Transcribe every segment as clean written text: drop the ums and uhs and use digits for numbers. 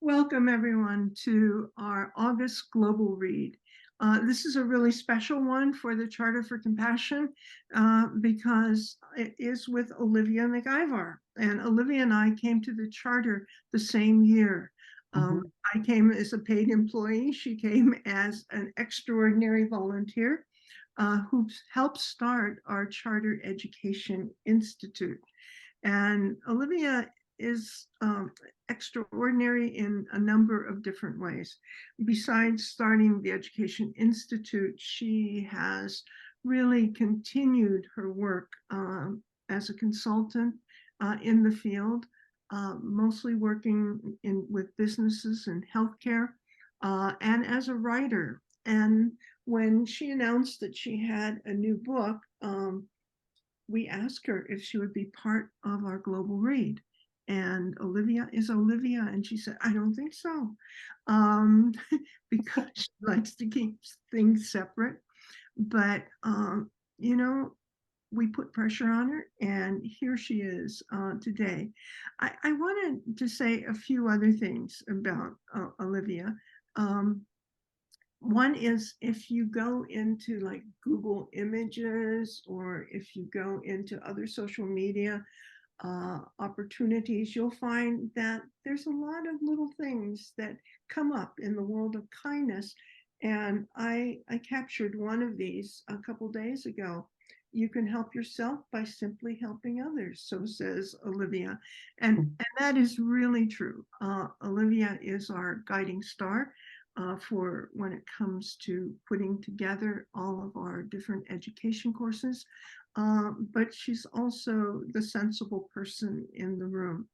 Welcome, everyone, to our August Global Read. This is a really special one for the Charter for Compassion because it is with Olivia McIvor. And Olivia and I came to the Charter the same year. I came as a paid employee. She came as an extraordinary volunteer who helped start our Charter Education Institute. And Olivia is extraordinary in a number of different ways. Besides starting the Education Institute, she has really continued her work as a consultant in the field, mostly working with businesses and healthcare, and as a writer. And when she announced that she had a new book, we asked her if she would be part of our global read. And Olivia is Olivia. And she said, I don't think so, because she likes to keep things separate. But, we put pressure on her, and here she is today. I wanted to say a few other things about Olivia. One is, if you go into like Google Images, or if you go into other social media opportunities, you'll find that there's a lot of little things that come up in the world of kindness. And I captured one of these a couple days ago. You can help yourself by simply helping others, so says Olivia. And that is really true. Olivia is our guiding star for when it comes to putting together all of our different education courses. But she's also the sensible person in the room.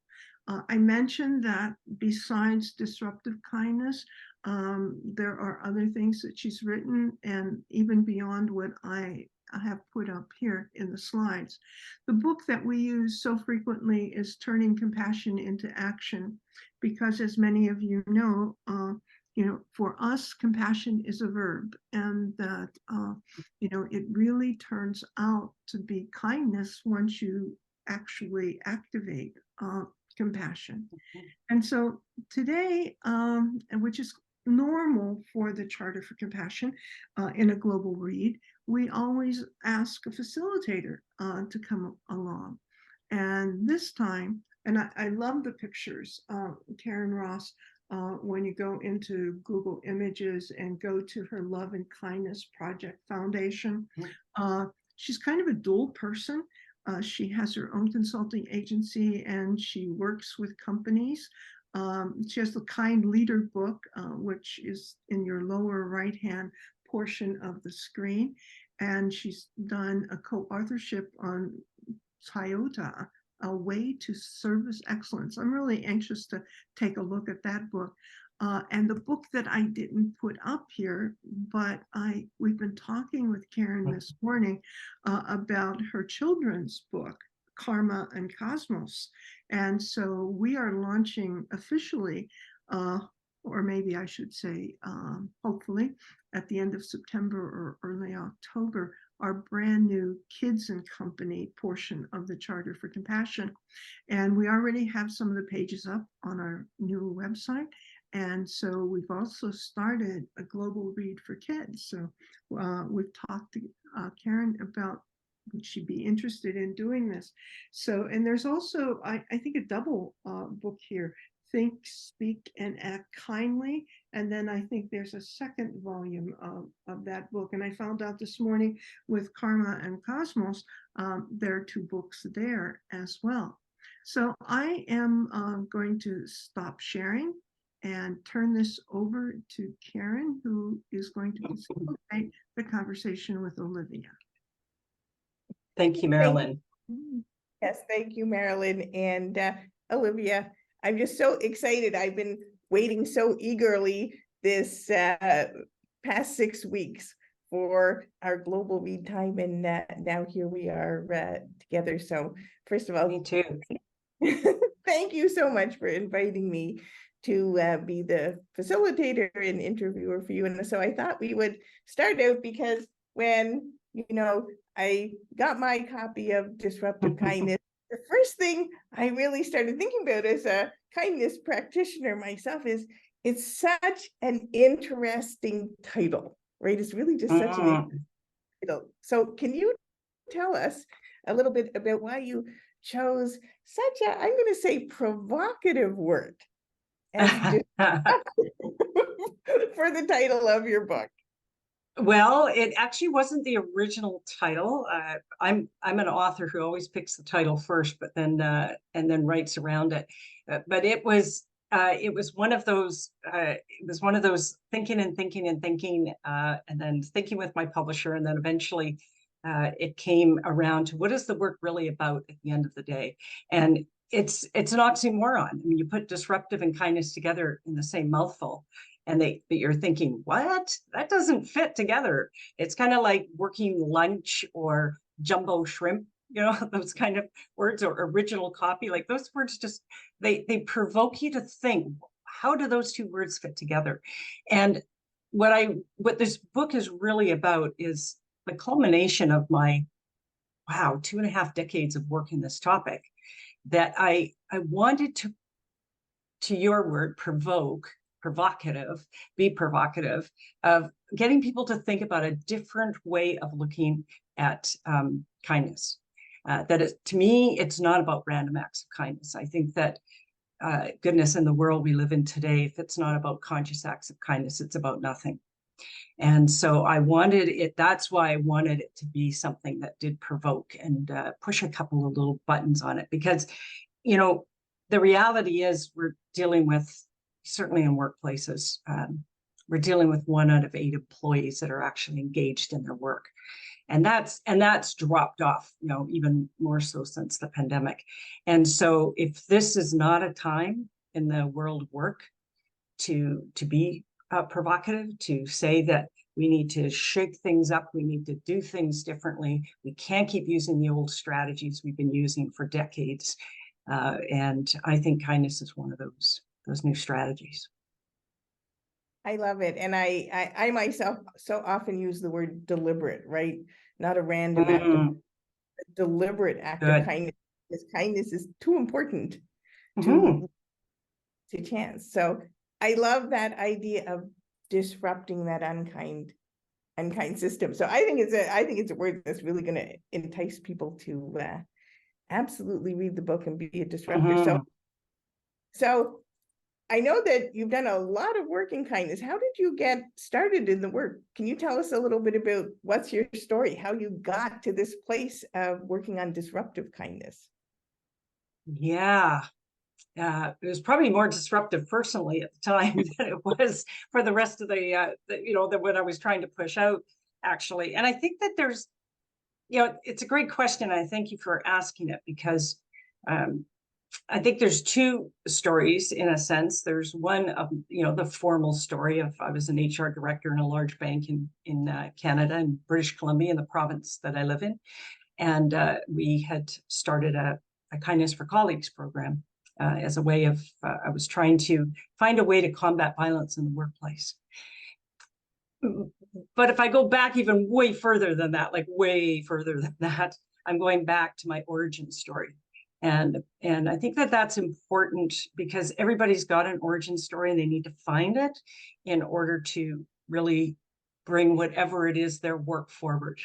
I mentioned that besides Disruptive Kindness, there are other things that she's written, and even beyond what I have put up here in the slides. The book that we use so frequently is Turning Compassion into Action, because as many of you know, for us, compassion is a verb, and that, it really turns out to be kindness once you actually activate compassion. And so today, which is normal for the Charter for Compassion in a global read, we always ask a facilitator to come along. And this time, and I love the pictures, Karen Ross, when you go into Google Images and go to her Love and Kindness Project Foundation, she's kind of a dual person. She has her own consulting agency, and she works with companies. She has the Kind Leader book, which is in your lower right-hand portion of the screen. And she's done a co-authorship on Toyota, A Way to Service Excellence. I'm really anxious to take a look at that book. And the book that I didn't put up here, but we've been talking with Karen this morning about her children's book, Karma and Cosmos. And so we are launching officially, or maybe I should say, hopefully, at the end of September or early October, our brand new Kids and Company portion of the Charter for Compassion. And we already have some of the pages up on our new website. And so we've also started a global read for kids. So we've talked to Karen about would she be interested in doing this. So, and there's also, I think, a double book here, Think, Speak, and Act Kindly. And then I think there's a second volume of that book. And I found out this morning with Karma and Cosmos, there are two books there as well. So I am going to stop sharing and turn this over to Karen, who is going to facilitate the conversation with Olivia. Thank you, Marilyn. Yes, thank you, Marilyn. And Olivia, I'm just so excited. I've been waiting so eagerly this past 6 weeks for our global read time. And now here we are together. So first of all, me too. Thank you so much for inviting me to be the facilitator and interviewer for you. And so I thought we would start out because when, I got my copy of Disruptive Kindness, the first thing I really started thinking about as a kindness practitioner myself is it's such an interesting title, right? It's really just such an Mm. title. So can you tell us a little bit about why you chose such a, I'm going to say, provocative word as for the title of your book? Well, it actually wasn't the original title. I'm an author who always picks the title first, but then and then writes around it. But it was one of those thinking and thinking and thinking, and then thinking with my publisher, and then eventually it came around to what is the work really about at the end of the day, and it's an oxymoron. I mean, you put disruptive and kindness together in the same mouthful, and you're thinking, what? That doesn't fit together. It's kind of like working lunch or jumbo shrimp, those kind of words, or original copy. Like those words just they provoke you to think, how do those two words fit together? And what this book is really about is the culmination of my 2.5 decades of work in this topic, that I wanted to your word, be provocative, of getting people to think about a different way of looking at kindness. To me, it's not about random acts of kindness. I think that goodness, in the world we live in today, if it's not about conscious acts of kindness, it's about nothing. And so that's why I wanted it to be something that did provoke and push a couple of little buttons on it, because, the reality is we're dealing with, certainly in workplaces, we're dealing with 1 out of 8 employees that are actually engaged in their work. And that's dropped off, even more so since the pandemic. And so if this is not a time in the world of work to be provocative, to say that we need to shake things up, we need to do things differently, we can't keep using the old strategies we've been using for decades. And I think kindness is one of those new strategies. I love it. And I myself so often use the word deliberate, right? Not a random act of deliberate act of kindness. Because kindness is too important to chance. So I love that idea of disrupting that unkind system. So I think it's a word that's really going to entice people to absolutely read the book and be a disruptor. So I know that you've done a lot of work in kindness. How did you get started in the work? Can you tell us a little bit about what's your story, how you got to this place of working on disruptive kindness? Yeah. It was probably more disruptive personally at the time than it was for the rest of what I was trying to push out, actually. And I think that there's, it's a great question. I thank you for asking it, because I think there's 2 stories in a sense. There's one of, the formal story of, I was an HR director in a large bank in Canada, in British Columbia, in the province that I live in. And we had started a Kindness for Colleagues program as a way of, I was trying to find a way to combat violence in the workplace. But if I go back even way further than that, I'm going back to my origin story. And I think that that's important, because everybody's got an origin story and they need to find it in order to really bring whatever it is their work forward.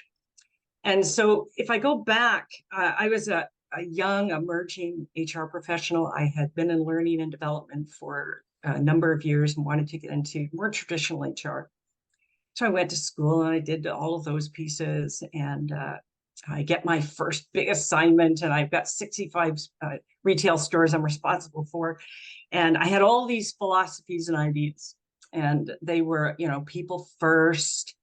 And so if I go back, I was a young emerging HR professional. I had been in learning and development for a number of years and wanted to get into more traditional HR. So I went to school and I did all of those pieces, and I get my first big assignment, and I've got 65 retail stores I'm responsible for. And I had all these philosophies and ideas, and they were, people first,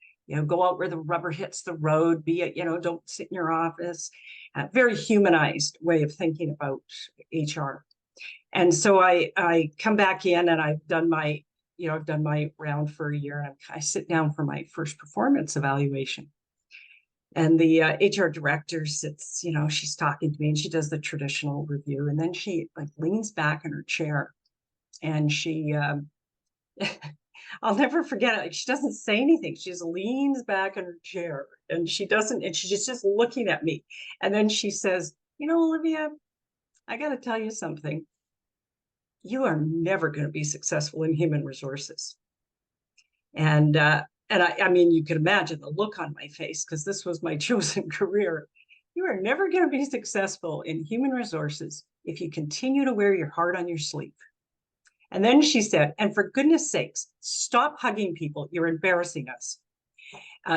go out where the rubber hits the road, don't sit in your office. Very humanized way of thinking about HR. And so I come back in, and I've done my round for a year, and I sit down for my first performance evaluation. And the HR director sits, she's talking to me, and she does the traditional review. And then she leans back in her chair, and she, I'll never forget it. She doesn't say anything. She just leans back in her chair, and she's just looking at me. And then she says, Olivia, I got to tell you something. You are never going to be successful in human resources. And I mean, you can imagine the look on my face because this was my chosen career. You are never going to be successful in human resources if you continue to wear your heart on your sleeve. And then she said, and for goodness sakes, stop hugging people. You're embarrassing us.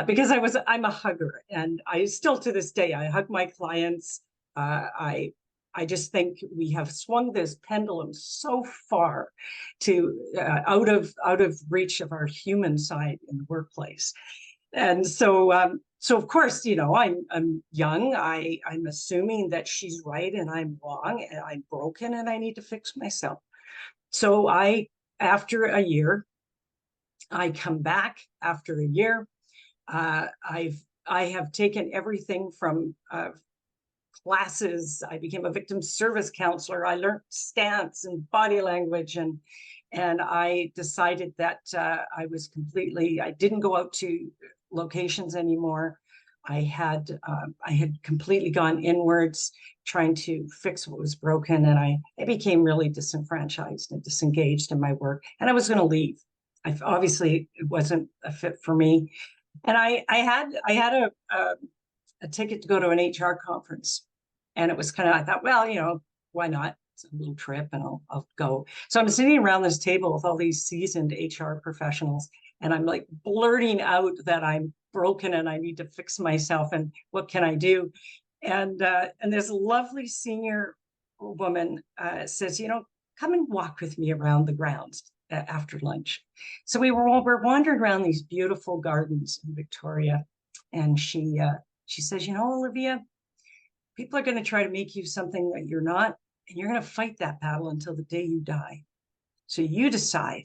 Because I'm a hugger, and I still to this day, I hug my clients. I just think we have swung this pendulum so far to out of reach of our human side in the workplace. And so of course, I'm young. I'm assuming that she's right and I'm wrong and I'm broken and I need to fix myself. So after a year, I come back after a year. I have taken everything from classes. I became a victim service counselor. I learned stance and body language, and I decided that I didn't go out to locations anymore. I had completely gone inwards, trying to fix what was broken, and I became really disenfranchised and disengaged in my work, and I was going to leave. Obviously, it wasn't a fit for me. And I had a ticket to go to an HR conference, and it was kind of, I thought, well, why not? It's a little trip, and I'll go. So I'm sitting around this table with all these seasoned HR professionals, and I'm like blurting out that I'm broken and I need to fix myself, and what can I do? And this lovely senior woman says, come and walk with me around the grounds after lunch. So we're wandering around these beautiful gardens in Victoria, and she says, Olivia, people are going to try to make you something that you're not, and you're going to fight that battle until the day you die. So you decide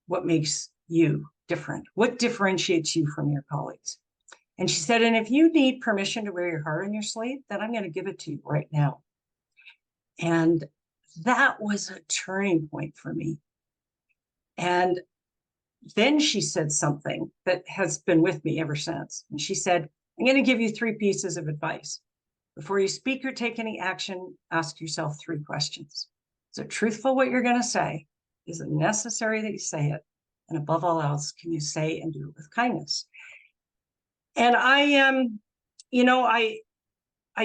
what makes you different, what differentiates you from your colleagues. And she said, and if you need permission to wear your heart on your sleeve, then I'm going to give it to you right now. And that was a turning point for me. And then she said something that has been with me ever since. And she said, I'm going to give you 3 pieces of advice. Before you speak or take any action, ask yourself 3 questions. Is it truthful what you're going to say? Is it necessary that you say it? And above all else, can you say and do it with kindness? And I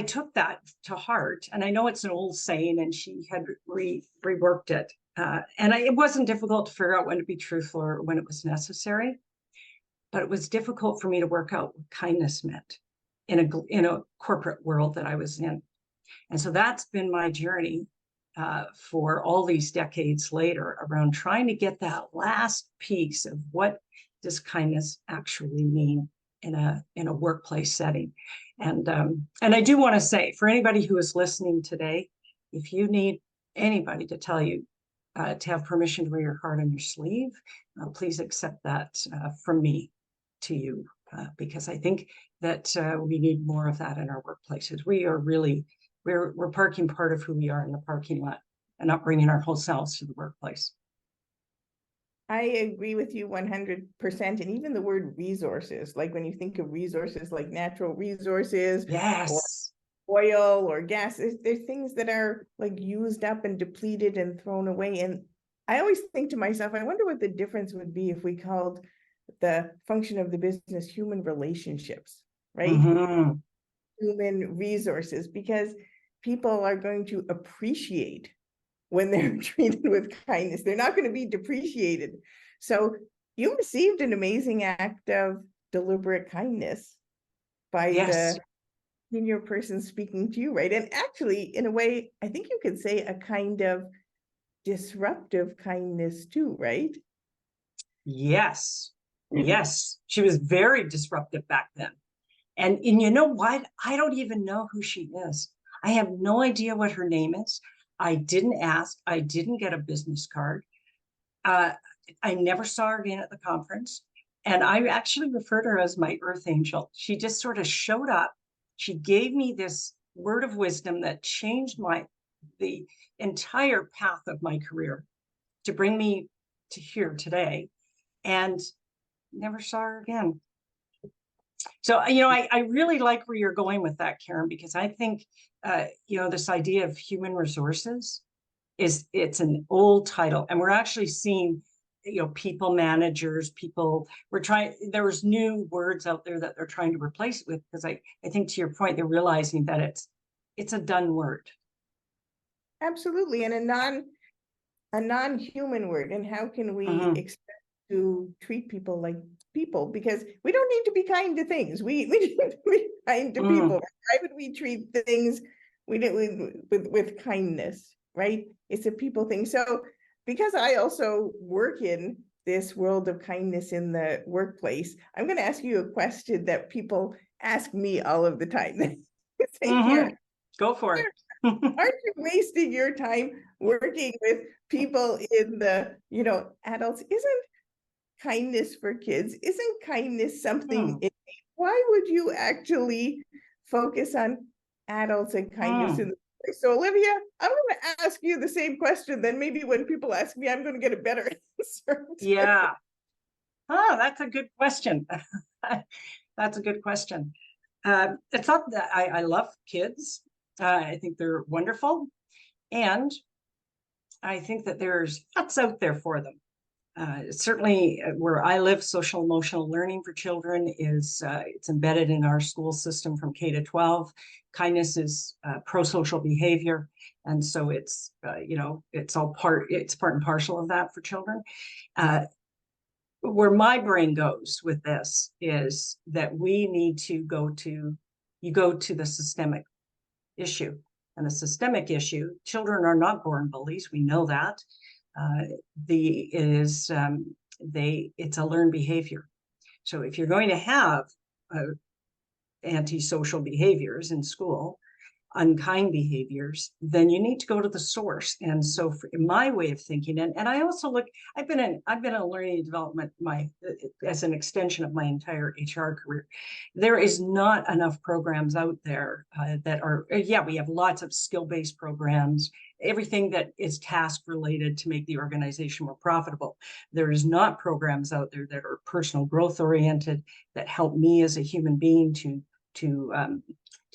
took that to heart, and I know it's an old saying, and she had reworked it. It wasn't difficult to figure out when to be truthful or when it was necessary, but it was difficult for me to work out what kindness meant in a corporate world that I was in. And so that's been my journey for all these decades later, around trying to get that last piece of what does kindness actually mean in a workplace setting. And I do want to say, for anybody who is listening today, if you need anybody to tell you to have permission to wear your heart on your sleeve, please accept that from me to you, because I think that we need more of that in our workplaces. We're parking part of who we are in the parking lot and not bringing our whole selves to the workplace. I agree with you 100%. And even the word resources, like when you think of resources like natural resources, yes, or oil or gas, there's things that are like used up and depleted and thrown away. And I always think to myself, I wonder what the difference would be if we called the function of the business human relationships, right? Mm-hmm. Human resources, because people are going to appreciate when they're treated with kindness. They're not going to be depreciated. So you received an amazing act of deliberate kindness by Yes. the senior person speaking to you, right? And actually, in a way, I think you could say a kind of disruptive kindness too, right? Yes. Yes. She was very disruptive back then. And you know what? I don't even know who she is. I have no idea what her name is. I didn't ask. I didn't get a business card. I never saw her again at the conference. And I actually refer to her as my earth angel. She just sort of showed up. She gave me this word of wisdom that changed the entire path of my career to bring me to here today, and never saw her again. So, I really like where you're going with that, Karen, because I think this idea of human resources it's an old title, and we're actually seeing, people managers, there's new words out there that they're trying to replace it with, because I think, to your point, they're realizing that it's a done word. Absolutely. And a non-human word. And how can we expect to treat people like people? Because we don't need to be kind to things. We need to be kind to people. Why would we treat things with kindness, right? It's a people thing. So because I also work in this world of kindness in the workplace, I'm going to ask you a question that people ask me all of the time. Go for it. Aren't you wasting your time working with people in the, adults? Isn't kindness for kids? Isn't kindness something innate? Why would you actually focus on adults and kindness in the place? So Olivia, I'm going to ask you the same question. Then maybe when people ask me, I'm going to get a better answer. Yeah. Oh, that's a good question. That's a good question. It's not that I love kids. I think they're wonderful. And I think that there's lots out there for them. Certainly where I live, social emotional learning for children it's embedded in our school system from K to 12. Kindness is pro-social behavior. And so it's part and parcel of that for children. Where my brain goes with this is that we need to go to the systemic issue. And the systemic issue, children are not born bullies. We know that. It's a learned behavior. So if you're going to have antisocial behaviors in school, unkind behaviors, then you need to go to the source. And so in my way of thinking, and I also I've been in learning and development as an extension of my entire HR career. There is not enough programs out there that are, we have lots of skill-based programs, everything that is task related to make the organization more profitable. There is not programs out there that are personal growth oriented, that help me as a human being to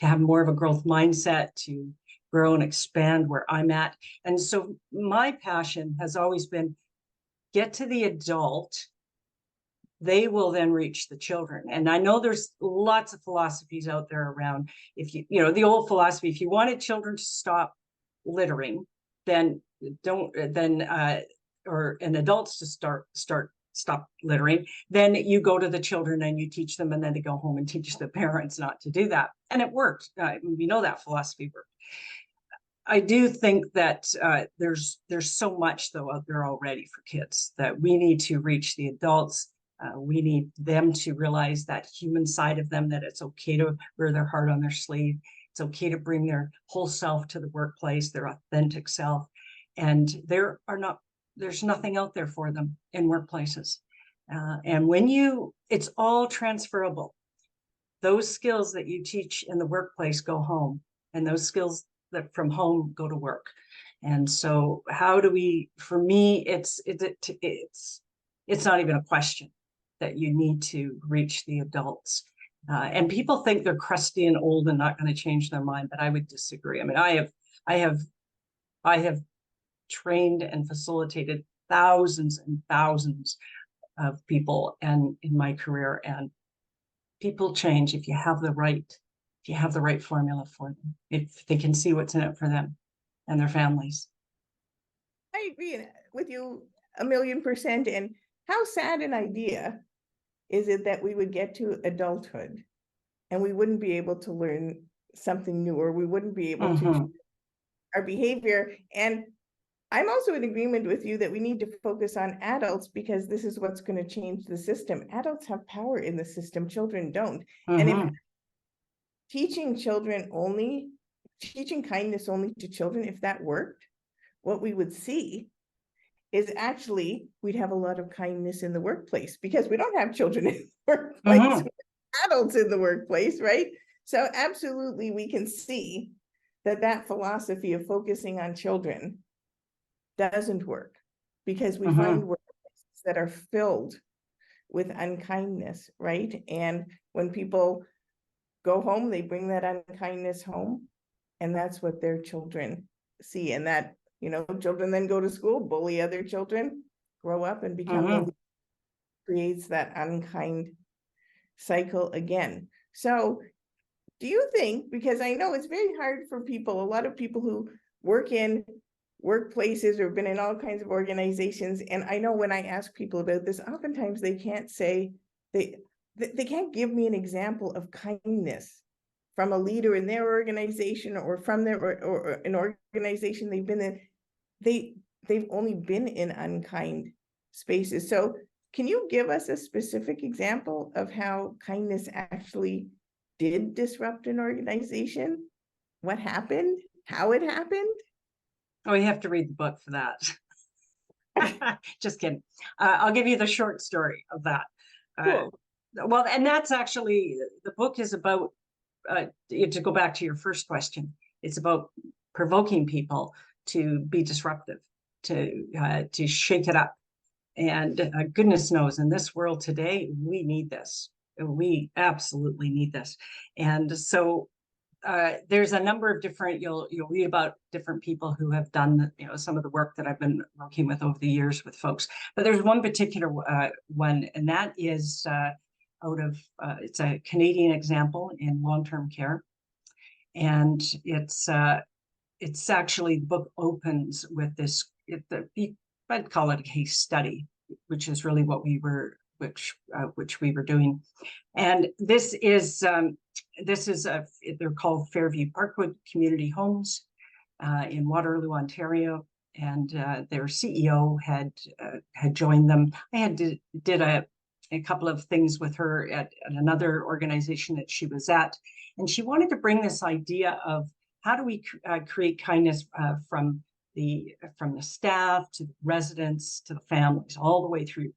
have more of a growth mindset, to grow and expand where I'm at. And so my passion has always been, get to the adult, they will then reach the children. And I know there's lots of philosophies out there around, if the old philosophy, if you wanted children to stop littering, then adults to stop littering, then you go to the children and you teach them, and then they go home and teach the parents not to do that. And it worked. We know that philosophy worked. I do think that there's so much though out there already for kids that we need to reach the adults. We need them to realize that human side of them, that it's okay to wear their heart on their sleeve. It's okay to bring their whole self to the workplace, their authentic self. And there's nothing out there for them in workplaces. And it's all transferable. Those skills that you teach in the workplace go home, and those skills that from home go to work. And so for me, it's not even a question that you need to reach the adults. And people think they're crusty and old and not going to change their mind, but I would disagree. I mean, I have trained and facilitated thousands and thousands of people and in my career, and people change if you have the right formula for them, if they can see what's in it for them and their families. I agree with you 1,000,000%. And how sad an idea is it that we would get to adulthood and we wouldn't be able to learn something new, or we wouldn't be able to change our behavior. And I'm also in agreement with you that we need to focus on adults, because this is what's going to change the system. Adults have power in the system, children don't. And if teaching kindness only to children, if that worked, what we would see is actually we'd have a lot of kindness in the workplace, because we don't have children in the workplace, adults in the workplace, right? So absolutely, we can see that philosophy of focusing on children doesn't work, because we find workplaces that are filled with unkindness, right? And when people go home, they bring that unkindness home. and that's what their children see. And that, children then go to school, bully other children, grow up and become the creates that unkind cycle again. So do you think, because I know it's very hard for people, a lot of people who work in workplaces or been in all kinds of organizations, and I know when I ask people about this, oftentimes they can't say, they can't give me an example of kindness from a leader in their organization or from their or an organization they've been in. They've only been in unkind spaces. So can you give us a specific example of how kindness actually did disrupt an organization? What happened? How it happened? Oh, you have to read the book for that. Just kidding. I'll give you the short story of that. Cool. Well, and that's actually, the book is about, to go back to your first question, it's about provoking people to be disruptive, to shake it up. And goodness knows, in this world today, we need this. We absolutely need this. And so there's a number of different, you'll read about different people who have done, some of the work that I've been working with over the years with folks. But there's one particular one, and that is out of, it's a Canadian example in long-term care. And it's actually, the book opens with this, I'd call it a case study, which is really what we were, which we were doing. And this is they're called Fairview Parkwood Community Homes in Waterloo, Ontario, and their CEO had joined them. I did a couple of things with her at another organization that she was at, and she wanted to bring this idea of how do we create kindness from the staff to the residents to the families, all the way through.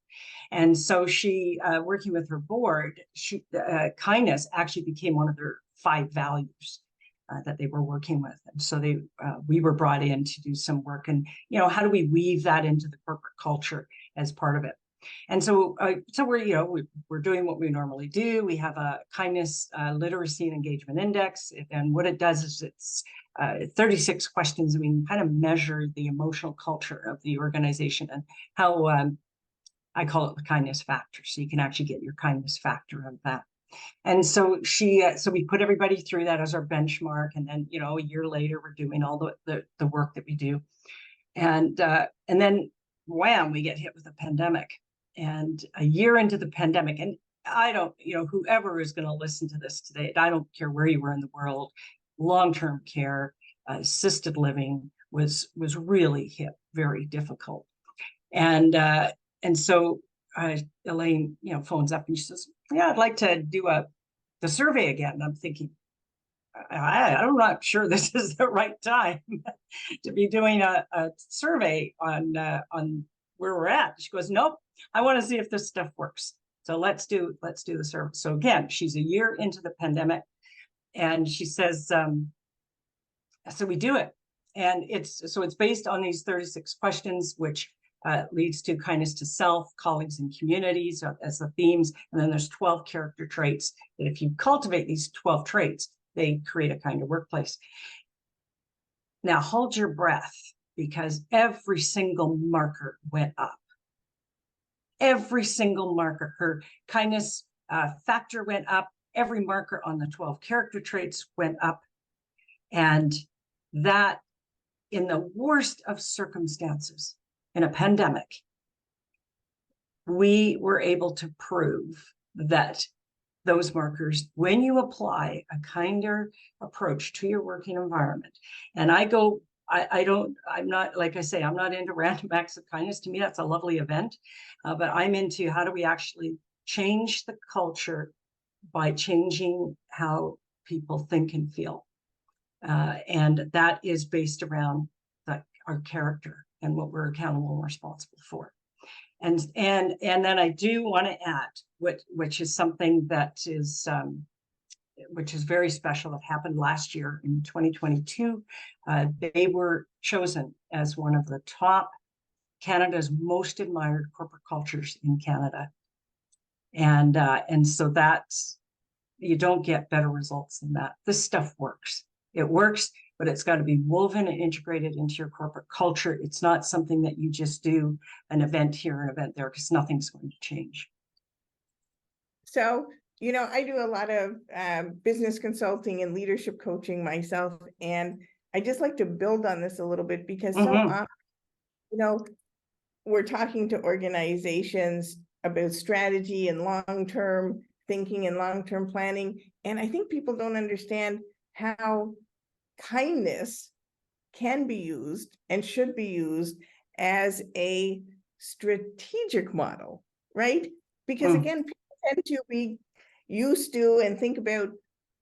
And so she, working with her board, kindness actually became one of their 5 values that they were working with. And so we were brought in to do some work, and how do we weave that into the corporate culture as part of it. And so we're doing what we normally do. We have a kindness literacy and engagement index, and what it does is it's 36 questions. We can kind of measure the emotional culture of the organization and how I call it the kindness factor. So you can actually get your kindness factor of that. And so so we put everybody through that as our benchmark, and then a year later we're doing all the work that we do, and then wham, we get hit with a pandemic. And a year into the pandemic, and I don't, whoever is going to listen to this today, I don't care where you were in the world, long-term care, assisted living was really hit very difficult. And so Elaine, phones up and she says, yeah, I'd like to do the survey again. And I'm thinking, I'm not sure this is the right time to be doing a survey on where we're at. She goes, nope, I want to see if this stuff works. So let's do the survey. So again, she's a year into the pandemic, and she says, so we do it. And it's based on these 36 questions, which leads to kindness to self, colleagues, and communities as the themes. And then there's 12 character traits that if you cultivate these 12 traits, they create a kind of workplace. Now hold your breath, because every single marker went up. Every single marker, her kindness factor went up. Every marker on the 12 character traits went up. And that, in the worst of circumstances, in a pandemic, we were able to prove that those markers, when you apply a kinder approach to your working environment, and I'm not, like I say, I'm not into random acts of kindness. To me, that's a lovely event, but I'm into how do we actually change the culture by changing how people think and feel. And that is based around our character and what we're accountable and responsible for. And then I do want to add, which is something that is which is very special, that happened last year in 2022. They were chosen as one of the top Canada's most admired corporate cultures in Canada. And so that's, you don't get better results than that. This stuff works. It works. but it's got to be woven and integrated into your corporate culture. It's not something that you just do an event here, an event there, because nothing's going to change. So, I do a lot of business consulting and leadership coaching myself, and I just like to build on this a little bit because so often, we're talking to organizations about strategy and long-term thinking and long-term planning, and I think people don't understand how kindness can be used and should be used as a strategic model, right? Because again, people tend to be used to and think about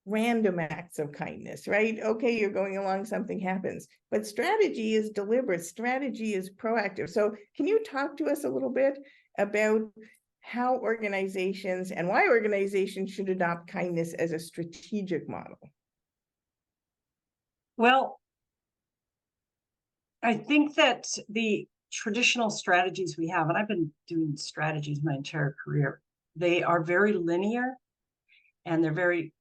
random acts of kindness, right? Okay, you're going along, something happens, but strategy is deliberate, strategy is proactive. So can you talk to us a little bit about how organizations and why organizations should adopt kindness as a strategic model? Well, I think that the traditional strategies we have, and I've been doing strategies my entire career, they are very linear and they're very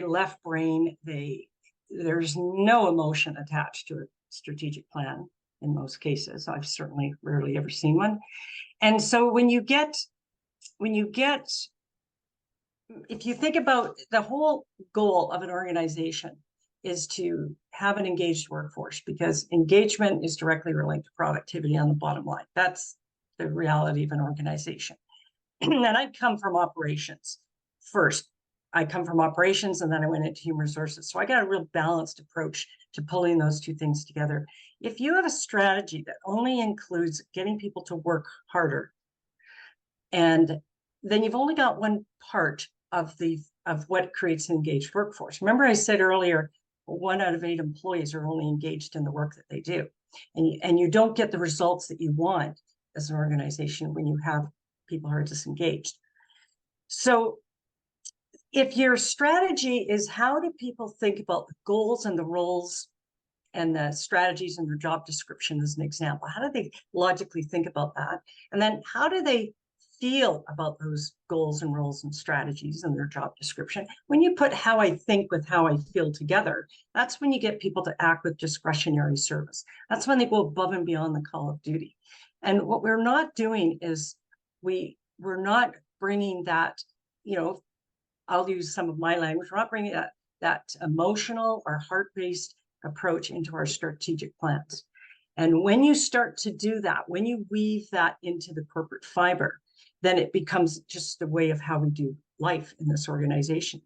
left brain. There's no emotion attached to a strategic plan in most cases. I've certainly rarely ever seen one. And so when you get, if you think about the whole goal of an organization is to have an engaged workforce, because engagement is directly related to productivity on the bottom line. That's the reality of an organization. And I come from operations first. I come from operations and then I went into human resources. So I got a real balanced approach to pulling those two things together. If you have a strategy that only includes getting people to work harder, and then you've only got one part of what creates an engaged workforce. Remember I said earlier, 1 out of 8 employees are only engaged in the work that they do. And you don't get the results that you want as an organization when you have people who are disengaged. So if your strategy is how do people think about the goals and the roles and the strategies in their job description as an example, how do they logically think about that? And then how do they feel about those goals and roles and strategies in their job description? When you put how I think with how I feel together, that's when you get people to act with discretionary service. That's when they go above and beyond the call of duty. And what we're not doing is we're not bringing that, I'll use some of my language, we're not bringing that emotional or heart-based approach into our strategic plans. And when you start to do that, when you weave that into the corporate fiber, then it becomes just a way of how we do life in this organization.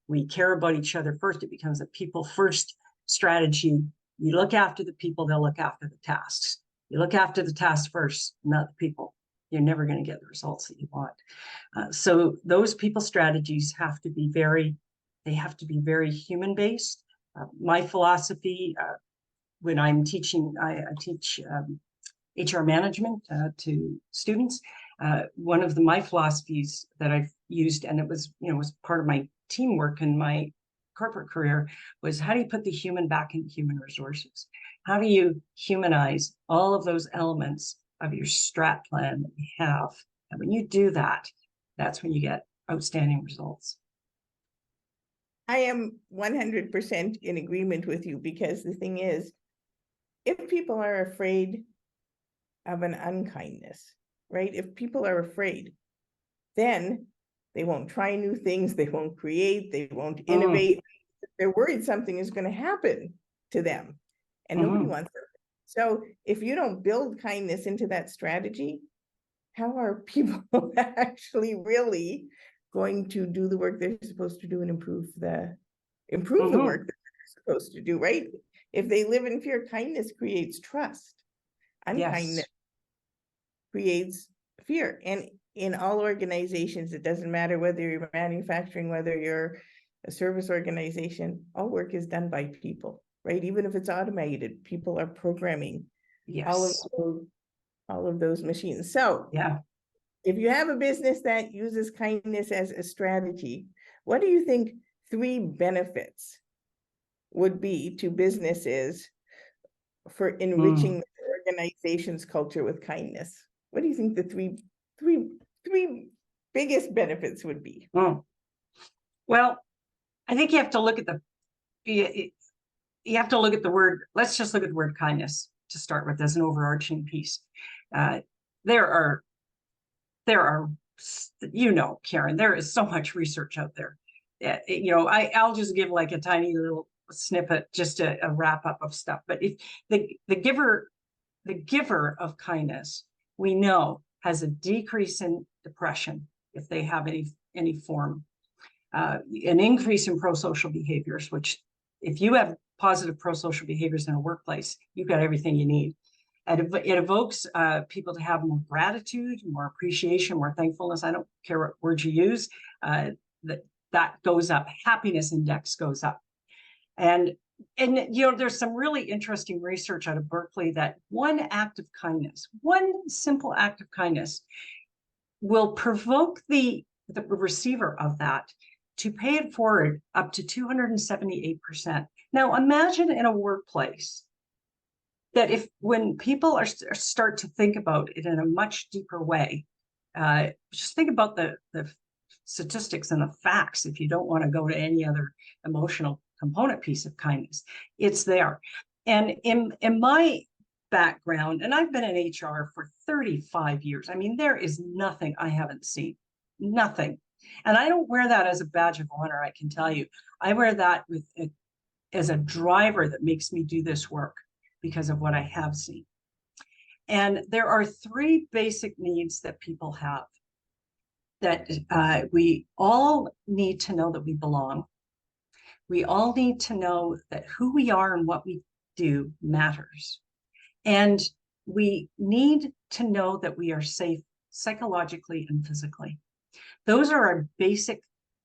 We care about each other first. It becomes a people first strategy. You look after the people, they'll look after the tasks. You look after the tasks first, not the people. You're never going to get the results that you want. So those people strategies have to be very human based. My philosophy, when I'm teaching, I teach HR management to students. One of my philosophies that I've used, and it was part of my teamwork in my corporate career, was how do you put the human back into human resources? How do you humanize all of those elements of your strat plan that you have? And when you do that, that's when you get outstanding results. I am 100% in agreement with you, because the thing is, if people are afraid of an unkindness, right? If people are afraid, then they won't try new things, they won't create, they won't innovate. They're worried something is going to happen to them, and nobody wants it. So if you don't build kindness into that strategy, how are people actually really going to do the work they're supposed to do and improve the work that they're supposed to do, right? If they live in fear, kindness creates trust. Unkindness creates fear. And in all organizations, it doesn't matter whether you're manufacturing, whether you're a service organization, all work is done by people, right? Even if it's automated, people are programming all of those machines. So if you have a business that uses kindness as a strategy, what do you think 3 benefits would be to businesses for enriching the organization's culture with kindness? What do you think the three biggest benefits would be? Well, I think you have to look at you have to look at the word, let's just look at the word kindness to start with as an overarching piece. There are, Karen, there is so much research out there. I'll just give like a tiny little snippet, just a wrap up of stuff. But if the giver of kindness, we know, has a decrease in depression if they have any form, an increase in pro-social behaviors, which if you have positive pro-social behaviors in a workplace, you've got everything you need. And it evokes people to have more gratitude, more appreciation, more thankfulness. I don't care what word you use. That goes up. Happiness index goes up. And there's some really interesting research out of Berkeley that one act of kindness, one simple act of kindness, will provoke the receiver of that to pay it forward up to 278%. Now imagine in a workplace that when people start to think about it in a much deeper way, just think about the statistics and the facts. If you don't want to go to any other emotional component piece of kindness, it's there. And in my background, and I've been in HR for 35 years, I mean, there is nothing I haven't seen, nothing. And I don't wear that as a badge of honor, I can tell you. I wear that as a driver that makes me do this work because of what I have seen. And there are three basic needs that people have, that we all need to know that we belong. We all need to know that who we are and what we do matters. And we need to know that we are safe psychologically and physically. Those are our basic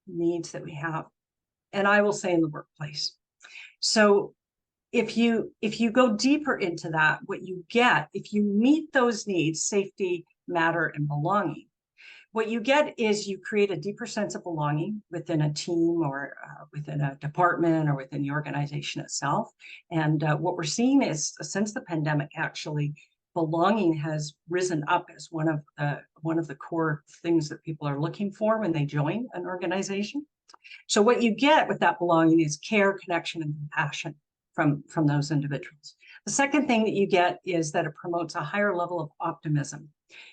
needs that we have. And I will say in the workplace. So if you go deeper into that, what you get, if you meet those needs, safety, matter, and belonging, what you get is you create a deeper sense of belonging within a team or within a department or within the organization itself. And what we're seeing is, since the pandemic, actually, belonging has risen up as one of the core things that people are looking for when they join an organization. So what you get with that belonging is care, connection, and compassion from those individuals. The second thing that you get is that it promotes a higher level of optimism.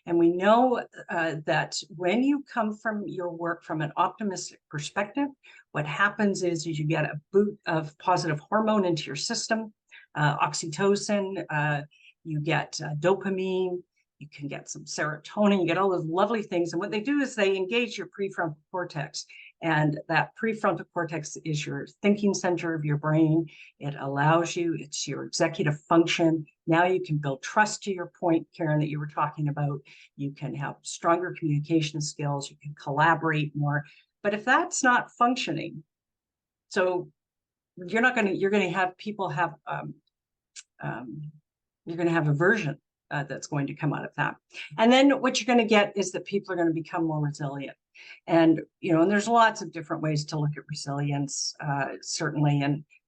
And we know that when you come from your work from an optimistic perspective, what happens is you get a boot of positive hormone into your system, oxytocin, you get dopamine, you can get some serotonin, you get all those lovely things. And what they do is they engage your prefrontal cortex. And that prefrontal cortex is your thinking center of your brain. It allows you, it's your executive function. Now you can build trust, to your point, Karen, that you were talking about. You can have stronger communication skills. You can collaborate more. But if that's not functioning, so you're going to have people have, you're going to have aversion that's going to come out of that. And then what you're going to get is that people are going to become more resilient. And, and there's lots of different ways to look at resilience, certainly.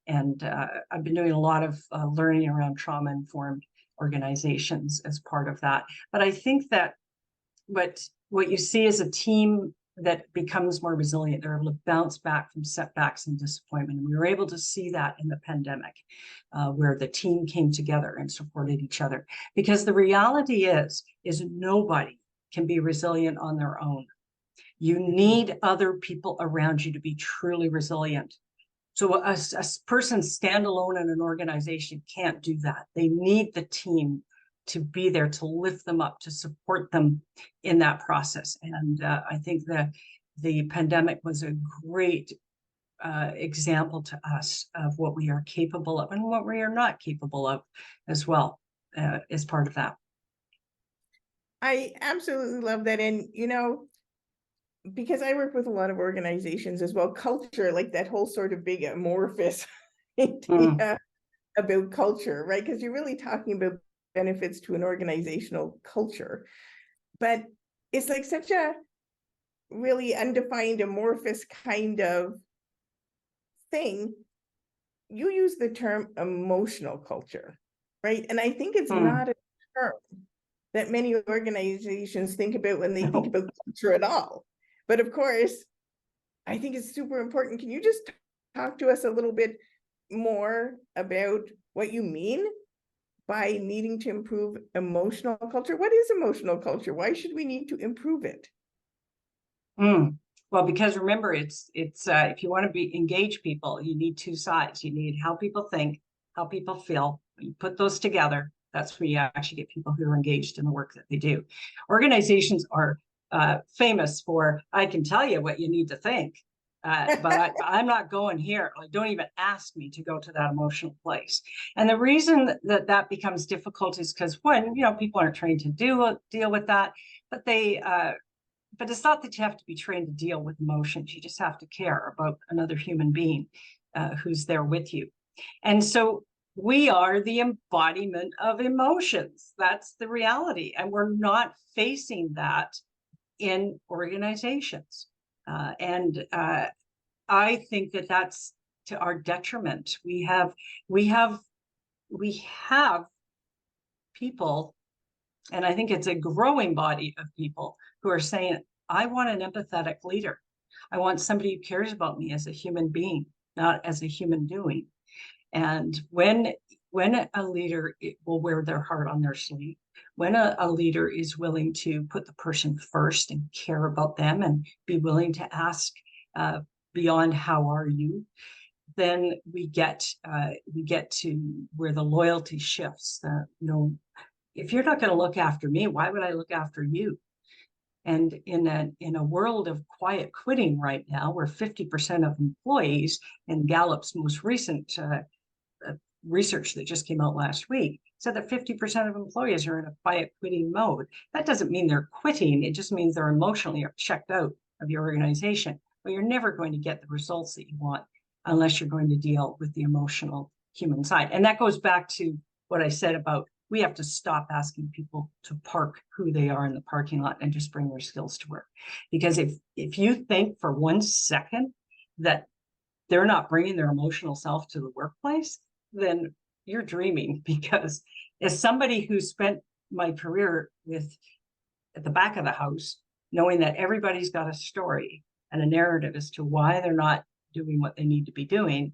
And I've been doing a lot of learning around trauma-informed organizations as part of that. But I think that what you see is a team that becomes more resilient. They're able to bounce back from setbacks and disappointment. And we were able to see that in the pandemic, where the team came together and supported each other. Because the reality is nobody can be resilient on their own. You need other people around you to be truly resilient. So a person standalone in an organization can't do that. They need the team to be there, to lift them up, to support them in that process. And I think the pandemic was a great example to us of what we are capable of and what we are not capable of as well, as part of that. I absolutely love that. And, because I work with a lot of organizations as well, culture, like that whole sort of big amorphous idea about culture, right? Because you're really talking about benefits to an organizational culture. But it's like such a really undefined, amorphous kind of thing. You use the term emotional culture, right? And I think it's not a term that many organizations think about when they think about culture at all. But of course, I think it's super important. Can you just talk to us a little bit more about what you mean by needing to improve emotional culture? What is emotional culture? Why should we need to improve it? Well, because remember, it's if you want to engage people, you need two sides. You need how people think, how people feel. You put those together, that's where you actually get people who are engaged in the work that they do. Organizations are famous for, I can tell you what you need to think, but I'm not going here. Like, don't even ask me to go to that emotional place. And the reason that becomes difficult is because, one, people aren't trained to deal with that, but but it's not that you have to be trained to deal with emotions. You just have to care about another human being who's there with you. And so we are the embodiment of emotions. That's the reality. And we're not facing that in organizations. I think that that's to our detriment. We have people, and I think it's a growing body of people who are saying, I want an empathetic leader. I want somebody who cares about me as a human being, not as a human doing. And when a leader will wear their heart on their sleeve, when a leader is willing to put the person first and care about them and be willing to ask beyond how are you, then we get to where the loyalty shifts. If you're not going to look after me, why would I look after you? And in a world of quiet quitting right now, where 50% of employees, in Gallup's most recent research that just came out last week, said that 50% of employees are in a quiet quitting mode. That doesn't mean they're quitting. It just means they're emotionally checked out of your organization. But you're never going to get the results that you want unless you're going to deal with the emotional human side. And that goes back to what I said about, we have to stop asking people to park who they are in the parking lot and just bring their skills to work. Because if you think for 1 second that they're not bringing their emotional self to the workplace, then you're dreaming. Because as somebody who spent my career at the back of the house, knowing that everybody's got a story and a narrative as to why they're not doing what they need to be doing,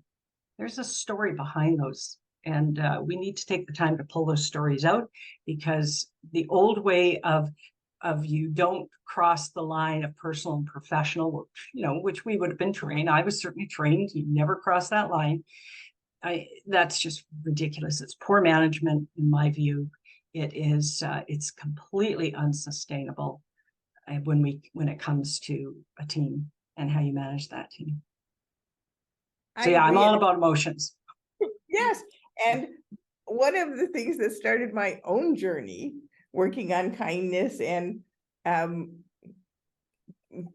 there's a story behind those. And we need to take the time to pull those stories out, because the old way of you don't cross the line of personal and professional, which we would have been trained. I was certainly trained. You never cross that line. That's just ridiculous. It's poor management, in my view. It's completely unsustainable when it comes to a team and how you manage that team. So yeah, I'm all about emotions. Yes. And one of the things that started my own journey working on kindness and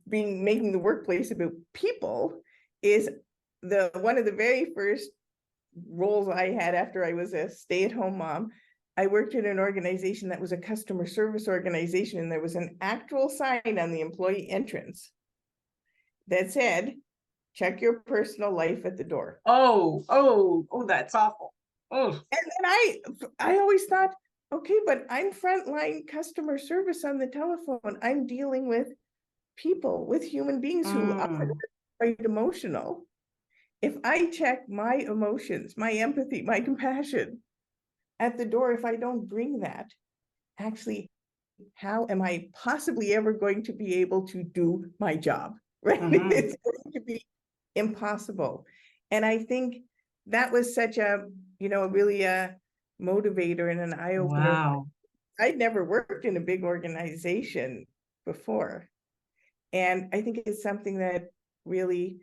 making the workplace about people is one of the very first roles I had after I was a stay-at-home mom. I worked in an organization that was a customer service organization, and there was an actual sign on the employee entrance that said, check your personal life at the door. Oh, that's awful. Oh. And then I always thought, okay, but I'm frontline customer service on the telephone. I'm dealing with people, with human beings who are quite emotional. If I check my emotions, my empathy, my compassion at the door, if I don't bring that, actually, how am I possibly ever going to be able to do my job, right? It's going to be impossible. And I think that was such a, really a motivator and an eye-opener. Wow. I'd never worked in a big organization before. And I think it's something that really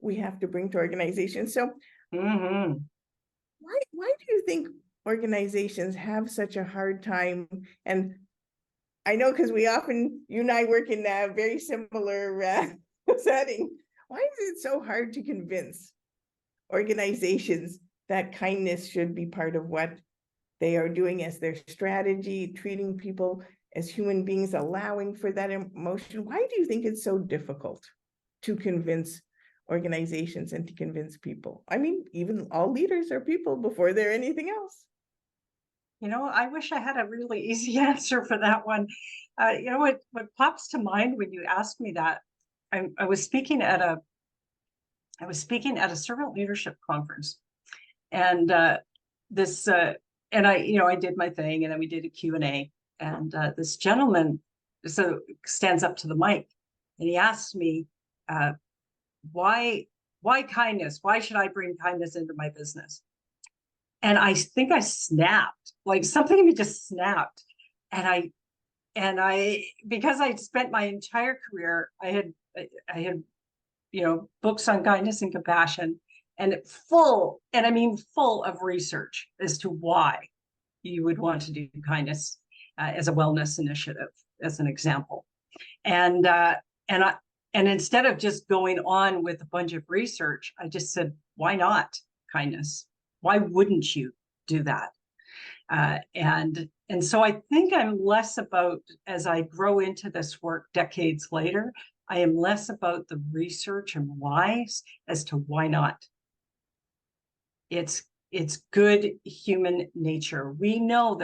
we have to bring to organizations. So why do you think organizations have such a hard time? And I know, because you and I work in a very similar setting. Why is it so hard to convince organizations that kindness should be part of what they are doing as their strategy, treating people as human beings, allowing for that emotion? Why do you think it's so difficult to convince organizations and to convince people? I mean, even all leaders are people before they're anything else. I wish I had a really easy answer for that one. What pops to mind when you ask me that, I was speaking at a servant leadership conference, And this, and I did my thing, and then we did a Q&A, and this gentleman stands up to the mic, and he asks me, why kindness? Why should I bring kindness into my business? And I think I snapped, like something in me just snapped. And I, because I'd spent my entire career, I had, books on kindness and compassion, and full of research as to why you would want to do kindness as a wellness initiative, as an example. And instead of just going on with a bunch of research, I just said, why not kindness? Why wouldn't you do that? And so I think I'm less about, as I grow into this work decades later, I am less about the research and whys as to why not. It's good human nature. We know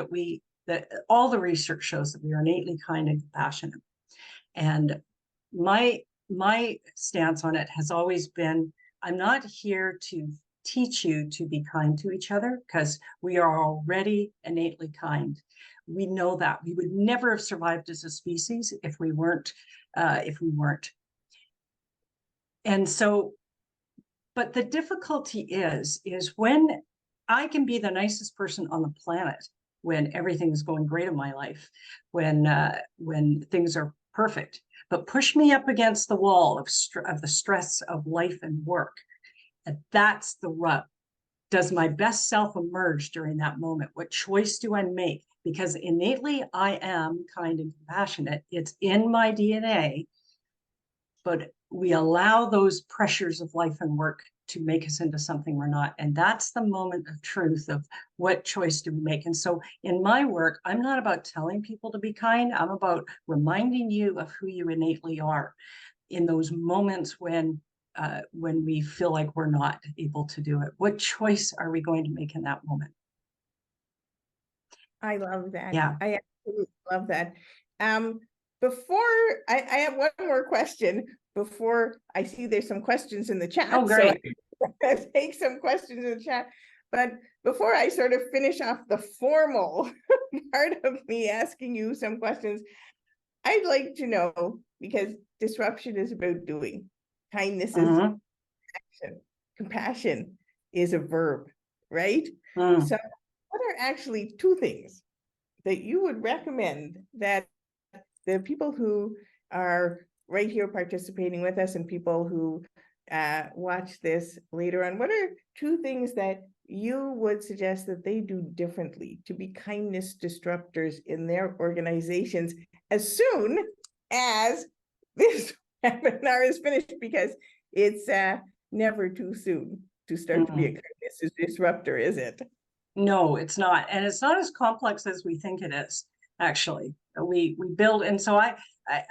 that all the research shows that we are innately kind and compassionate. And my stance on it has always been, I'm not here to teach you to be kind to each other, because we are already innately kind. We know that. We would never have survived as a species if we weren't. And so, but the difficulty is when I can be the nicest person on the planet when everything is going great in my life, when things are perfect, but push me up against the wall of the stress of life and work. And that's the rub. Does my best self emerge during that moment? What choice do I make? Because innately I am kind and compassionate. It's in my DNA, but we allow those pressures of life and work to make us into something we're not. And that's the moment of truth of what choice do we make. And so in my work, I'm not about telling people to be kind. I'm about reminding you of who you innately are in those moments when we feel like we're not able to do it. What choice are we going to make in that moment? I love that. Yeah. I absolutely love that. Before I have one more question before I see there's some questions in the chat. Oh, great. So I take some questions in the chat. But before I sort of finish off the formal part of me asking you some questions, I'd like to know, because disruption is about doing, kindness is action, compassion is a verb, right? So what are actually two things that you would recommend that the people who are right here participating with us and people who watch this later on, what are two things that you would suggest that they do differently to be kindness disruptors in their organizations as soon as this webinar is finished? Because it's never too soon to start to be a kindness disruptor, is it? No, it's not. And it's not as complex as we think it is, actually. We build, and so I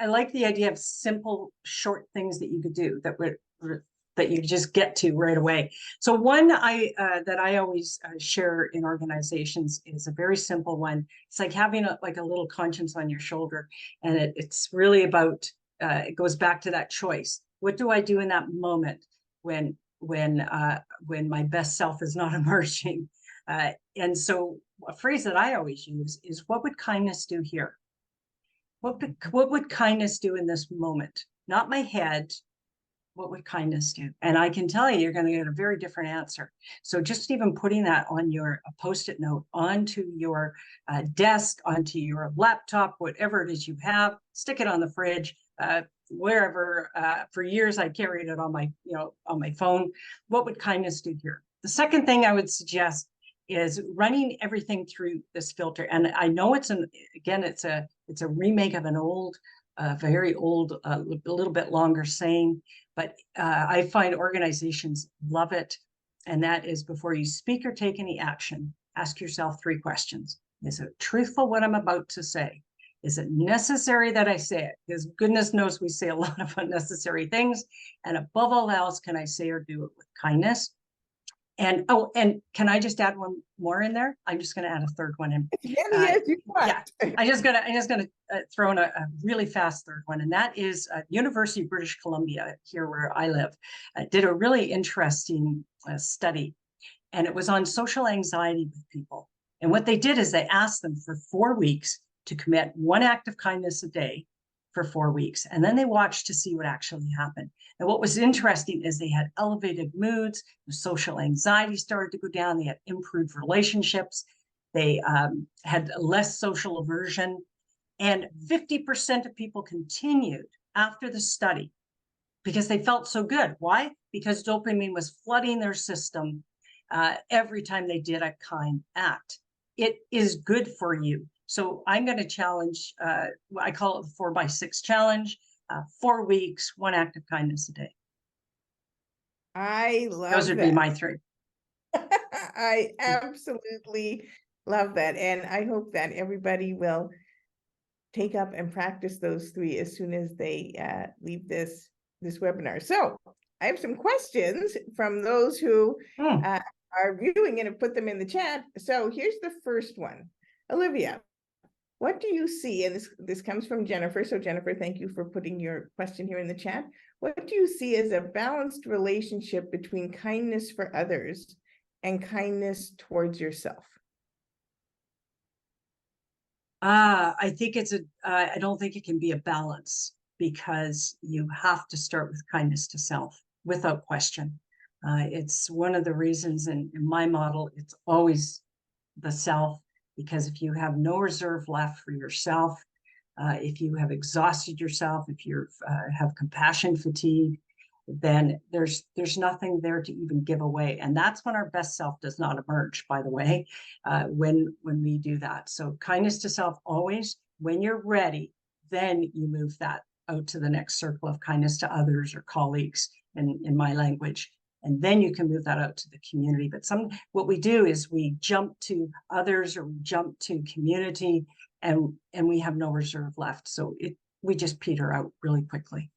like the idea of simple, short things that you could do that you just get to right away. So one that I always share in organizations is a very simple one. It's like having a little conscience on your shoulder, and it's really about it goes back to that choice. What do I do in that moment when my best self is not emerging? And so a phrase that I always use is, what would kindness do here? What would kindness do in this moment? Not my head. What would kindness do? And I can tell you, you're going to get a very different answer. So just even putting that on your Post-it note, onto your desk, onto your laptop, whatever it is you have, stick it on the fridge, wherever. For years, I carried it on my phone. What would kindness do here? The second thing I would suggest is running everything through this filter. And I know it's a remake of an old, very old, a little bit longer saying, but I find organizations love it. And that is, before you speak or take any action, ask yourself 3 questions. Is it truthful what I'm about to say? Is it necessary that I say it? Because goodness knows we say a lot of unnecessary things. And above all else, can I say or do it with kindness? And can I just add one more in there? I'm just going to add a third one in. Yes, you want. Yeah, I'm just gonna throw in a really fast third one, and that is University of British Columbia, here where I live, did a really interesting study, and it was on social anxiety with people. And what they did is they asked them for 4 weeks to commit one act of kindness a day for 4 weeks. And then they watched to see what actually happened. And what was interesting is they had elevated moods, the social anxiety started to go down, they had improved relationships, they had less social aversion, and 50% of people continued after the study because they felt so good. Why? Because dopamine was flooding their system every time they did a kind act. It is good for you. So I'm going to challenge, I call it the 4x6 challenge, 4 weeks, one act of kindness a day. I love Those would that. be my 3. I absolutely love that. And I hope that everybody will take up and practice those 3 as soon as they leave this webinar. So I have some questions from those who are viewing and have put them in the chat. So here's the first one. Olivia, what do you see? And this comes from Jennifer. So Jennifer, thank you for putting your question here in the chat. What do you see as a balanced relationship between kindness for others and kindness towards yourself? I think I don't think it can be a balance, because you have to start with kindness to self without question. It's one of the reasons in my model, it's always the self, because if you have no reserve left for yourself, if you have exhausted yourself, if you have compassion fatigue, then there's nothing there to even give away. And that's when our best self does not emerge, by the way, when we do that. So kindness to self always. When you're ready, then you move that out to the next circle of kindness to others or colleagues, in my language. And then you can move that out to the community. But what we do is we jump to others, or we jump to community, and we have no reserve left. So we just peter out really quickly.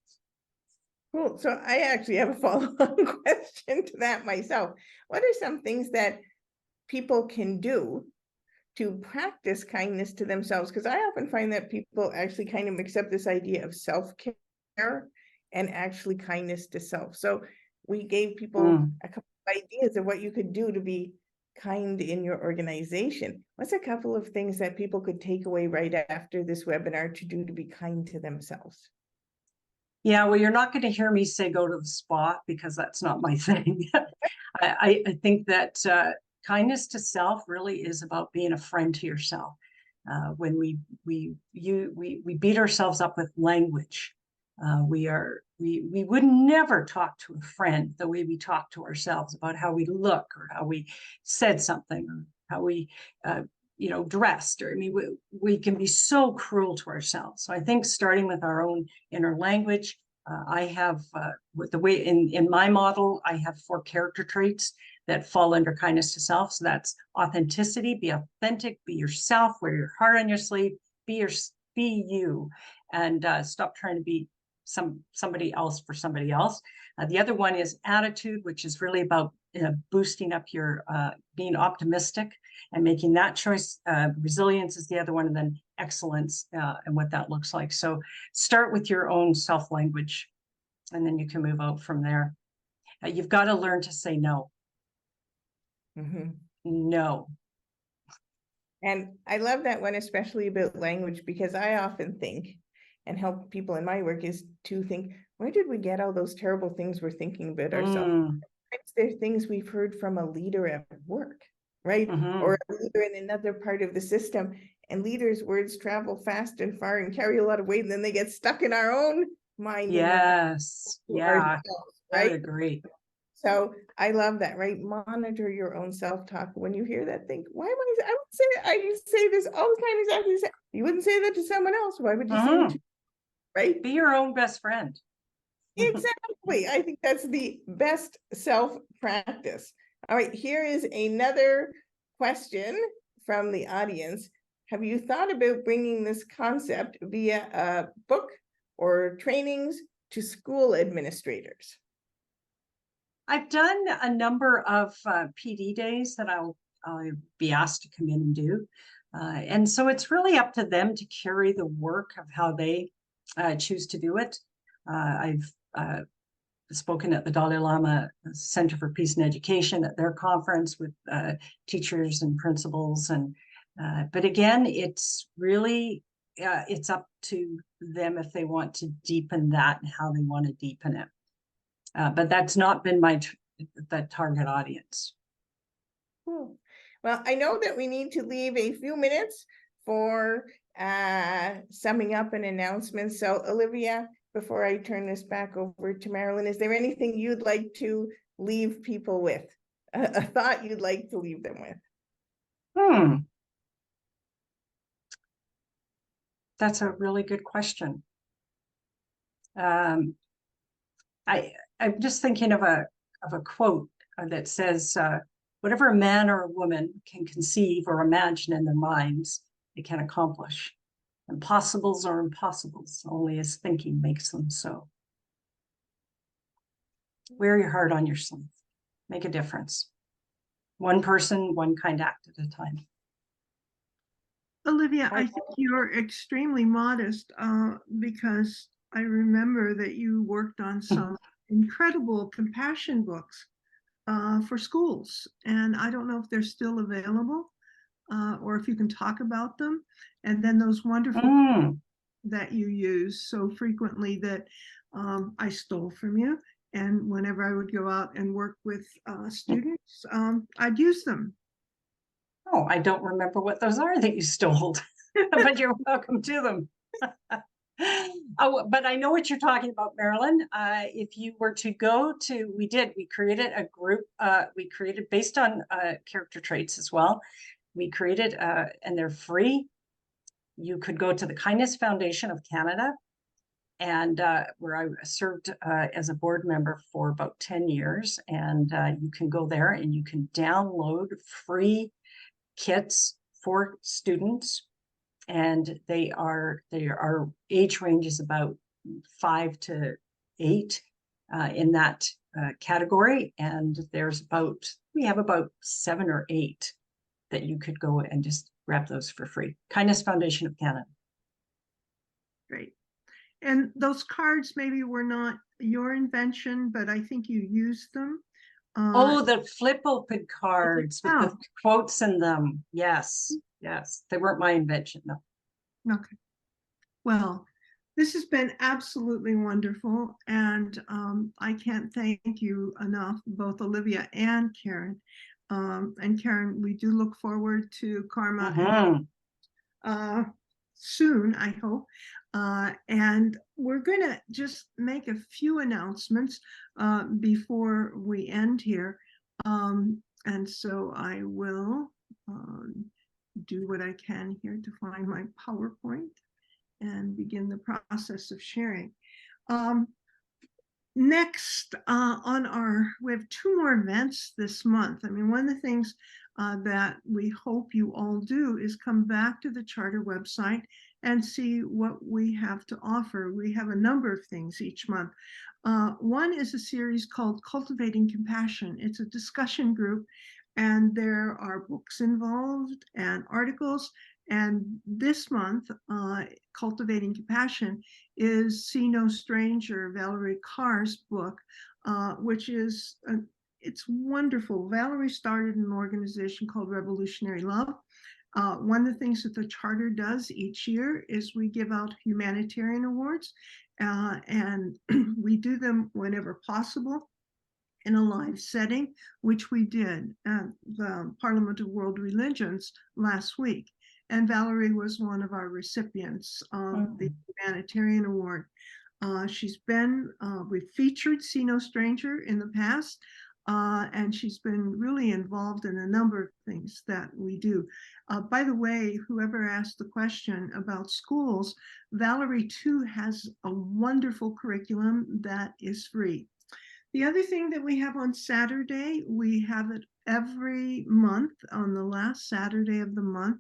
Cool. So I actually have a follow-on question to that myself. What are some things that people can do to practice kindness to themselves? Because I often find that people actually kind of mix up this idea of self-care and actually kindness to self. So we gave people a couple of ideas of what you could do to be kind in your organization. What's a couple of things that people could take away right after this webinar to do to be kind to themselves? Yeah, well, you're not going to hear me say go to the spa, because that's not my thing. I think that kindness to self really is about being a friend to yourself. When we beat ourselves up with language, we would never talk to a friend the way we talk to ourselves about how we look, or how we said something, or how we dressed. Or we can be so cruel to ourselves. So I think starting with our own inner language, I have with the way in my model, I have 4 character traits that fall under kindness to self. So that's authenticity, be authentic, be yourself, wear your heart on your sleeve, be you, and stop trying to be somebody else for somebody else. The other one is attitude, which is really about boosting up your being optimistic and making that choice. Resilience is the other one, and then excellence and what that looks like. So start with your own self language, and then you can move out from there. You've got to learn to say no. No. And I love that one, especially about language, because I often think, and help people in my work, is to think, where did we get all those terrible things we're thinking about ourselves? They're things we've heard from a leader at work, right? Or a leader in another part of the system. And leaders' words travel fast and far and carry a lot of weight, and then they get stuck in our own mind. Yes. Yeah. Right? I would agree. So I love that, right? Monitor your own self-talk. When you hear that, think, why am I used to say this all the time, exactly the same. You wouldn't say that to someone else. Why would you say it to, right? Be your own best friend. Exactly. I think that's the best self-practice. All right, here is another question from the audience. Have you thought about bringing this concept via a book or trainings to school administrators? I've done a number of PD days that I'll be asked to come in and do. And so it's really up to them to carry the work of how they choose to do it. I've spoken at the Dalai Lama Center for Peace and Education at their conference with teachers and principals. And but again, it's really it's up to them if they want to deepen that and how they want to deepen it. But that's not been the target audience. Cool. Well, I know that we need to leave a few minutes for summing up and announcements. So Olivia, before I turn this back over to Marilyn, is there anything you'd like to leave people with? A thought you'd like to leave them with? That's a really good question. I'm just thinking of a quote that says, whatever a man or a woman can conceive or imagine in their minds, they can accomplish. Impossibles are impossibles, only as thinking makes them so. Wear your heart on your sleeve. Make a difference. One person, one kind act at a time. Olivia, I think you're extremely modest because I remember that you worked on some incredible compassion books for schools. And I don't know if they're still available or if you can talk about them. And then those wonderful that you use so frequently that I stole from you. And whenever I would go out and work with students, I'd use them. Oh, I don't remember what those are that you stole, but you're welcome to them. Oh, but I know what you're talking about, Marilyn. If you were to go to, we created a group, we created based on character traits as well. We created, and they're free. You could go to the Kindness Foundation of Canada, and where I served as a board member for about 10 years. And you can go there and you can download free kits for students. And our age range is about 5 to 8 in that category. And we have about 7 or 8 that you could go and just grab those for free. Kindness Foundation of Canada. Great. And those cards maybe were not your invention, but I think you used them. Oh, the flip open cards with the quotes in them. Yes, yes. They weren't my invention, no. Okay. Well, this has been absolutely wonderful. And I can't thank you enough, both Olivia and Karen. And Karen, we do look forward to Karma soon, I hope. And we're going to just make a few announcements before we end here. And so I will do what I can here to find my PowerPoint and begin the process of sharing. Next we have 2 more events this month. I mean, one of the things that we hope you all do is come back to the Charter website and see what we have to offer. We have a number of things each month. One is a series called Cultivating Compassion. It's a discussion group, and there are books involved and articles. And this month, Cultivating Compassion is See No Stranger, Valerie Carr's book, which is, it's wonderful. Valerie started an organization called Revolutionary Love. One of the things that the Charter does each year is we give out humanitarian awards, and we do them whenever possible in a live setting, which we did at the Parliament of World Religions last week. And Valerie was one of our recipients of the Humanitarian Award. We've featured See No Stranger in the past, and she's been really involved in a number of things that we do. By the way, whoever asked the question about schools, Valerie too has a wonderful curriculum that is free. The other thing that we have on Saturday, we have it every month on the last Saturday of the month.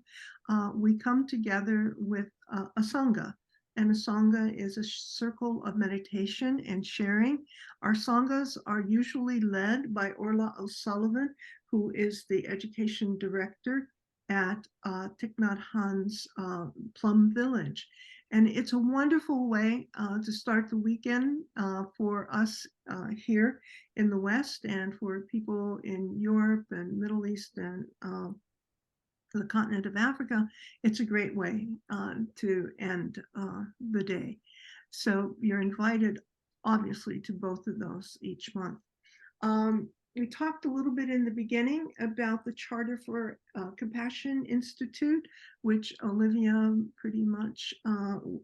We come together with a Sangha. And a Sangha is a circle of meditation and sharing. Our Sanghas are usually led by Orla O'Sullivan, who is the education director at Thich Nhat Hanh's Plum Village. And it's a wonderful way to start the weekend for us here in the West, and for people in Europe and Middle East and the continent of Africa. It's a great way to end the day. So you're invited, obviously, to both of those each month. We talked a little bit in the beginning about the Charter for Compassion Institute, which Olivia pretty much,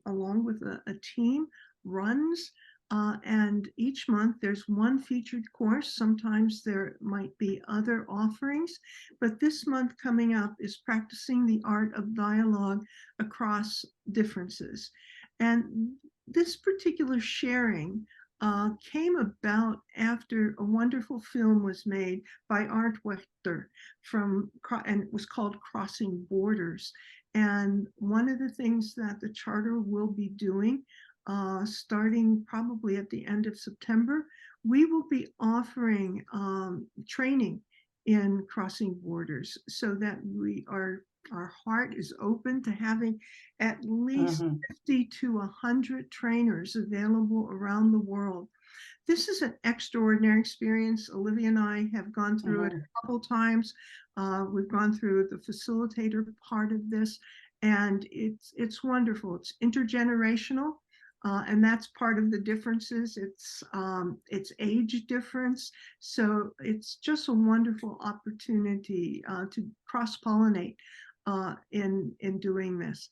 along with a team, runs. And each month there's one featured course. Sometimes there might be other offerings, but this month coming up is practicing the art of dialogue across differences. And this particular sharing came about after a wonderful film was made by Arndt Wechter and it was called Crossing Borders. And one of the things that the Charter will be doing, starting probably at the end of September, we will be offering training in crossing borders, so that our heart is open to having at least 50 to 100 trainers available around the world. This is an extraordinary experience. Olivia and I have gone through it a couple times. We've gone through the facilitator part of this, and it's wonderful. It's intergenerational. And that's part of the differences. It's age difference. So it's just a wonderful opportunity to cross-pollinate in doing this.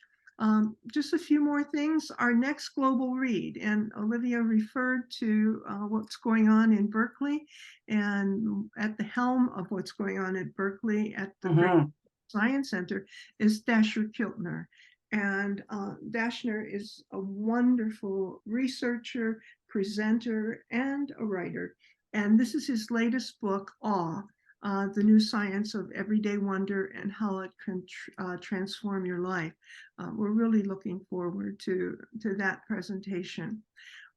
Just a few more things. Our next global read, and Olivia referred to what's going on in Berkeley, and at the helm of what's going on at Berkeley at the Science Center is Dasher Kiltner. And Dashner is a wonderful researcher, presenter, and a writer. And this is his latest book, Awe, The New Science of Everyday Wonder and How It Can Transform Your Life. We're really looking forward to that presentation.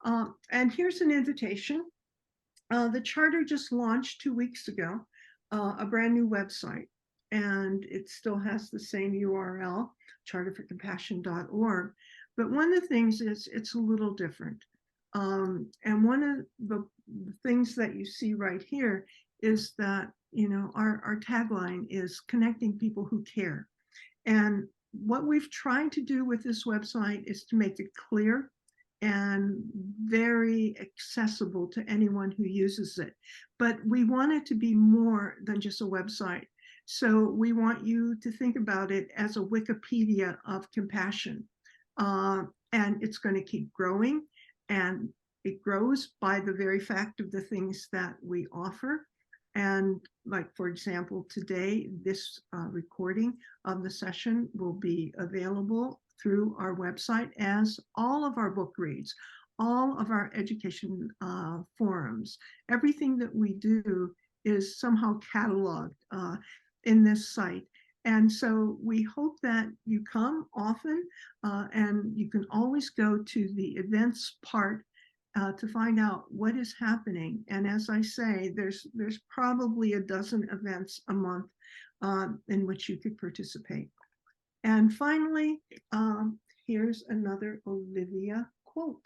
And here's an invitation. The Charter just launched 2 weeks ago, a brand new website, and it still has the same URL, charterforcompassion.org. But one of the things is it's a little different. And one of the things that you see right here is that, you know, our tagline is connecting people who care. And what we've tried to do with this website is to make it clear and very accessible to anyone who uses it. But we want it to be more than just a website. So we want you to think about it as a Wikipedia of compassion. And it's going to keep growing, and it grows by the very fact of the things that we offer. And like, for example, today, this recording of the session will be available through our website, as all of our book reads, all of our education forums, everything that we do is somehow cataloged in this site. And so we hope that you come often, and you can always go to the events part to find out what is happening. And as I say, there's probably a dozen events a month in which you could participate. And finally, here's another Olivia quote.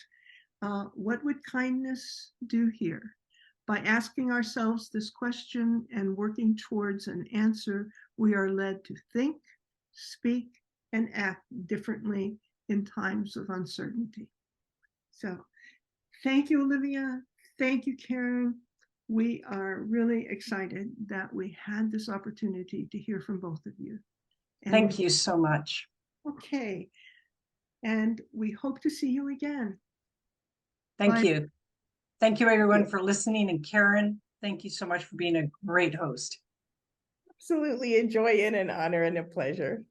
What would kindness do here? By asking ourselves this question and working towards an answer, we are led to think, speak, and act differently in times of uncertainty. So thank you, Olivia. Thank you, Karen. We are really excited that we had this opportunity to hear from both of you. And thank you so much. Okay. And we hope to see you again. Thank Bye. you. Thank you, everyone, for listening. And Karen, thank you so much for being a great host. Absolutely a joy and an honor and a pleasure.